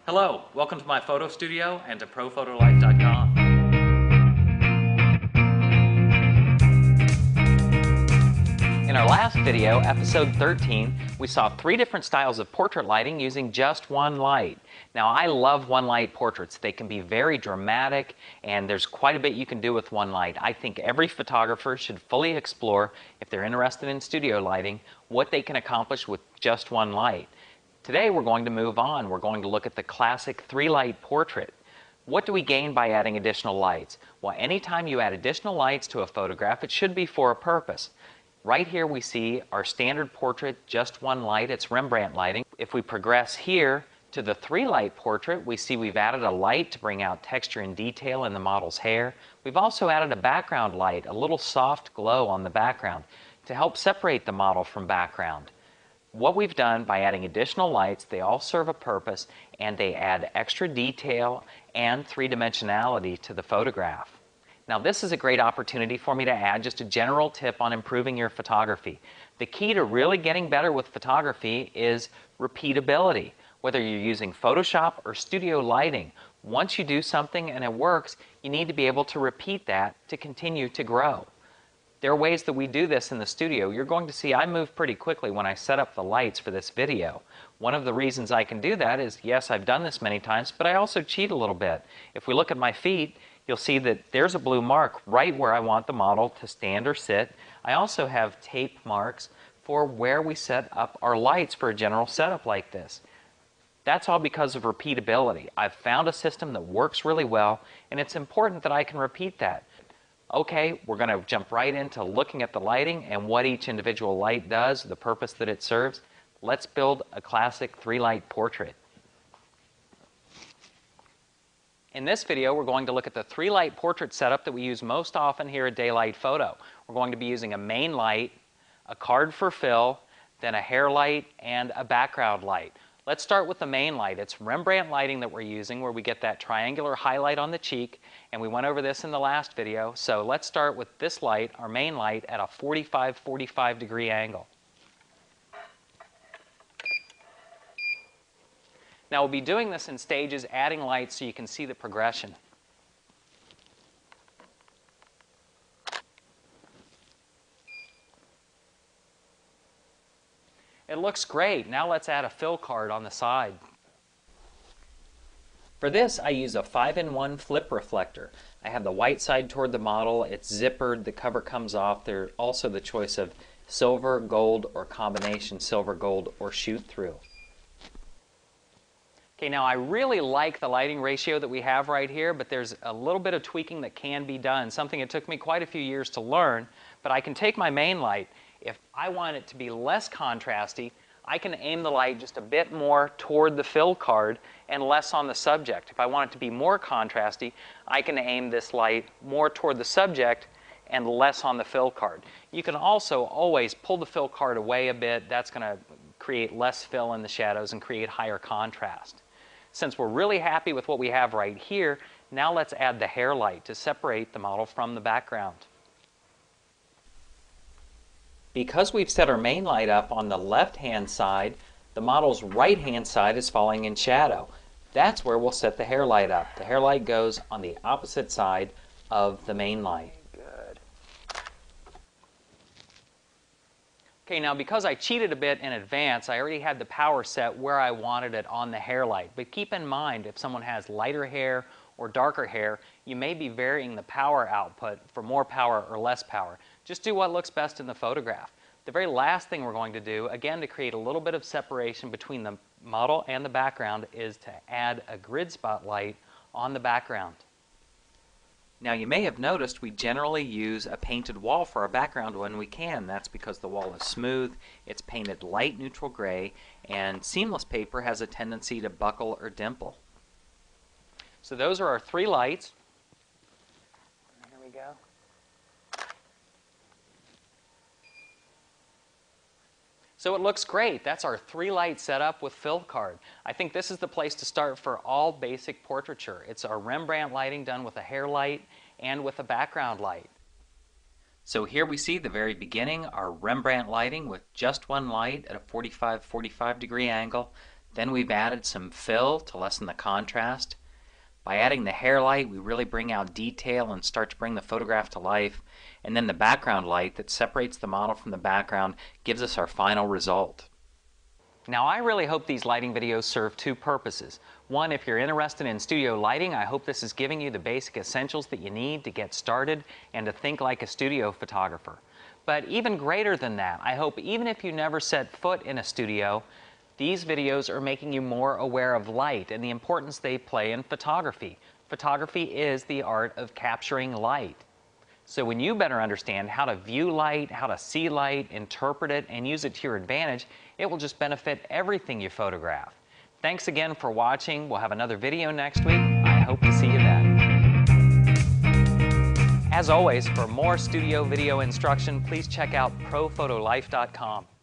Hello, welcome to my photo studio and to ProPhotoLife.com. In our last video, episode 13, we saw 3 different styles of portrait lighting using just one light. Now, I love one light portraits. They can be very dramatic, and there's quite a bit you can do with one light. I think every photographer should fully explore, if they're interested in studio lighting, what they can accomplish with just one light. Today we're going to move on. We're going to look at the classic 3-light portrait. What do we gain by adding additional lights? Well, anytime you add additional lights to a photograph, it should be for a purpose. Right here we see our standard portrait, just one light. It's Rembrandt lighting. If we progress here to the 3-light portrait, we see we've added a light to bring out texture and detail in the model's hair. We've also added a background light, a little soft glow on the background to help separate the model from background. What we've done by adding additional lights, they all serve a purpose and they add extra detail and three-dimensionality to the photograph. Now, this is a great opportunity for me to add just a general tip on improving your photography. The key to really getting better with photography is repeatability. Whether you're using Photoshop or studio lighting, once you do something and it works, you need to be able to repeat that to continue to grow. There are ways that we do this in the studio. You're going to see I move pretty quickly when I set up the lights for this video. One of the reasons I can do that is, yes, I've done this many times, but I also cheat a little bit. If we look at my feet, you'll see that there's a blue mark right where I want the model to stand or sit. I also have tape marks for where we set up our lights for a general setup like this. That's all because of repeatability. I've found a system that works really well, and it's important that I can repeat that. Okay, we're going to jump right into looking at the lighting and what each individual light does, the purpose that it serves. Let's build a classic 3-light portrait. In this video, we're going to look at the 3-light portrait setup that we use most often here at Daylight Photo. We're going to be using a main light, a card for fill, then a hair light, and a background light. Let's start with the main light. It's Rembrandt lighting that we're using, where we get that triangular highlight on the cheek, and we went over this in the last video. So let's start with this light, our main light, at a 45 degree angle. Now we'll be doing this in stages, adding lights so you can see the progression. It looks great. Now let's add a fill card on the side. For this, I use a 5-in-1 flip reflector. I have the white side toward the model. It's zippered. The cover comes off. There's also the choice of silver, gold, or combination silver, gold, or shoot through. Okay, now I really like the lighting ratio that we have right here, but there's a little bit of tweaking that can be done, something it took me quite a few years to learn. But I can take my main light. If I want it to be less contrasty, I can aim the light just a bit more toward the fill card and less on the subject. If I want it to be more contrasty, I can aim this light more toward the subject and less on the fill card. You can also always pull the fill card away a bit. That's going to create less fill in the shadows and create higher contrast. Since we're really happy with what we have right here, now let's add the hair light to separate the model from the background. Because we've set our main light up on the left-hand side, the model's right-hand side is falling in shadow. That's where we'll set the hair light up. The hair light goes on the opposite side of the main light. Good. Okay, now because I cheated a bit in advance, I already had the power set where I wanted it on the hair light. But keep in mind, if someone has lighter hair or darker hair, you may be varying the power output for more power or less power. Just do what looks best in the photograph. The very last thing we're going to do, again to create a little bit of separation between the model and the background, is to add a grid spotlight on the background. Now you may have noticed we generally use a painted wall for our background when we can. That's because the wall is smooth, it's painted light neutral gray, and seamless paper has a tendency to buckle or dimple. So those are our 3 lights. Here we go. So it looks great. That's our 3-light setup with fill card. I think this is the place to start for all basic portraiture. It's our Rembrandt lighting done with a hair light and with a background light. So here we see the very beginning, our Rembrandt lighting with just one light at a 45 degree angle. Then we've added some fill to lessen the contrast. By adding the hair light, we really bring out detail and start to bring the photograph to life. And then the background light that separates the model from the background gives us our final result. Now, I really hope these lighting videos serve two purposes. One, if you're interested in studio lighting, I hope this is giving you the basic essentials that you need to get started and to think like a studio photographer. But even greater than that, I hope even if you never set foot in a studio, these videos are making you more aware of light and the importance they play in photography. Photography is the art of capturing light. So when you better understand how to view light, how to see light, interpret it, and use it to your advantage, it will just benefit everything you photograph. Thanks again for watching. We'll have another video next week. I hope to see you then. As always, for more studio video instruction, please check out ProPhotoLife.com.